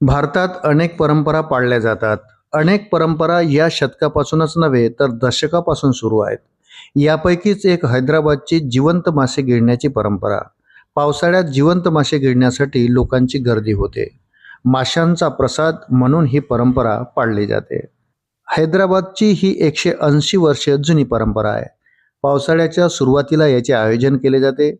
भारतात अनेक परंपरा पाळल्या जातात. अनेक परंपरा या शतकापासूनच नव्हे तर दशकापासून सुरू आहेत. यापैकीच एक हैदराबादची जिवंत मासे गिळण्याची परंपरा. पावसाळ्यात जिवंत मासे गिळण्यासाठी लोकांची गर्दी होते. माशांचा प्रसाद म्हणून ही परंपरा पाळली जाते. हैदराबादची ही 180 वर्षे जुनी परंपरा आहे. पावसाळ्याच्या सुरुवातीला याचे आयोजन केले जाते.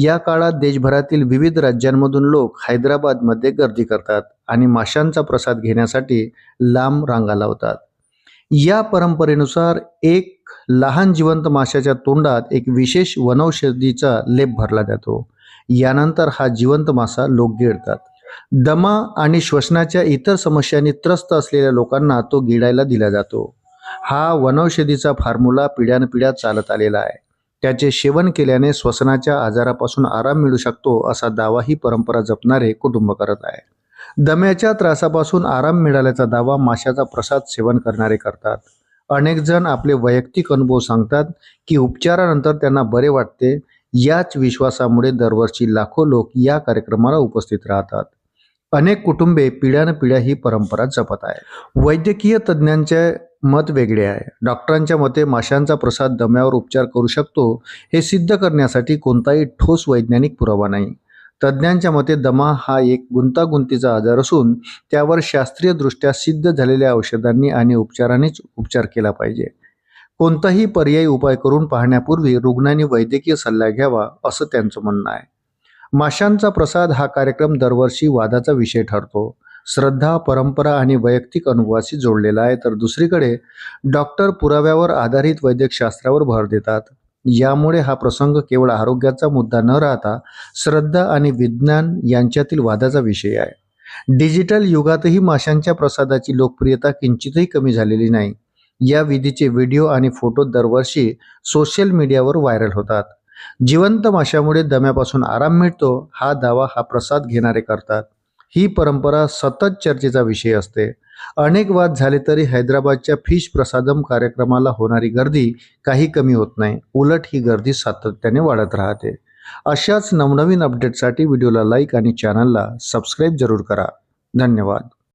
या काळात देशभरातील विविध राज्यांमधून लोक हैदराबादमध्ये गर्दी करतात आणि माशांचा प्रसाद घेण्यासाठी लांब रांगा लावतात. या परंपरेनुसार एक लहान जिवंत माशाच्या तोंडात एक विशेष वनौषधीचा लेप भरला जातो. यानंतर हा जिवंत मासा लोक गिळतात. दमा आणि श्वसनाच्या इतर समस्यांनी त्रस्त असलेल्या लोकांना तो गिळायला दिला जातो. हा वनौषधीचा फॉर्म्युला पिढ्यानपिढ्या चालत आलेला आहे. त्याचे सेवन केल्याने श्वसनाच्या आजारापासून आराम मिळू शकतो असा दावा ही परंपरा जपणारे कुटुंब करत आहे. दम्याच्या त्रासापासून आराम मिळाल्याचा दावा माशाचा प्रसाद सेवन करणारे करतात. अनेक जण आपले वैयक्तिक अनुभव सांगतात की उपचारानंतर त्यांना बरे वाटते. याच विश्वासामुळे दरवर्षी लाखो लोक या कार्यक्रमाला उपस्थित राहतात. अनेक कुटुंबे पिढ्यानपिढ्या ही परंपरा जपत आहे. वैद्यकीय तज्ज्ञांचे मत वेगळे आहे. डॉक्टरांच्या मते माशांचा प्रसाद दम्यावर उपचार करू शकतो हे सिद्ध करण्यासाठी कोणताही ठोस वैज्ञानिक पुरावा नाही. तज्ज्ञांच्या मते दमा हा एक गुंतागुंतीचा आजार असून त्यावर शास्त्रीय दृष्ट्या सिद्ध झालेल्या औषधांनी आणि उपचारानेच उपचार केला पाहिजे. कोणताही पर्यायी उपाय करून पाहण्यापूर्वी रुग्णांनी वैद्यकीय सल्ला घ्यावा असं त्यांचं म्हणणं आहे. माशांचा प्रसाद हा कार्यक्रम दरवर्षी वादाचा विषय ठरतो. श्रद्धा, परंपरा आणि वैयक्तिक अनुभवाशी जोडलेला आहे, तर दुसरीकडे डॉक्टर पुराव्यावर आधारित वैद्यकशास्त्रावर भर देतात. यामुळे हा प्रसंग केवळ आरोग्याचा मुद्दा न राहता श्रद्धा आणि विज्ञान यांच्यातील वादाचा विषय आहे. डिजिटल युगातही माशांच्या प्रसादाची लोकप्रियता किंचितही कमी झालेली नाही. या विधीचे व्हिडिओ आणि फोटो दरवर्षी सोशल मीडियावर व्हायरल होतात. जिवंत माशामुळे दम्यापासून आराम मिळतो हा दावा हा प्रसाद घेणारे करतात. ही परंपरा सतत चर्चेचा विषय असते. अनेक वाद झाले तरी हैदराबादच्या फिश प्रसादम कार्यक्रमाला होणारी गर्दी काही कमी होत नाही. उलट ही गर्दी सातत्याने वाढत राहते. अशाच नवनवीन अपडेटसाठी व्हिडिओला लाईक आणि चॅनलला सबस्क्राईब जरूर करा. धन्यवाद.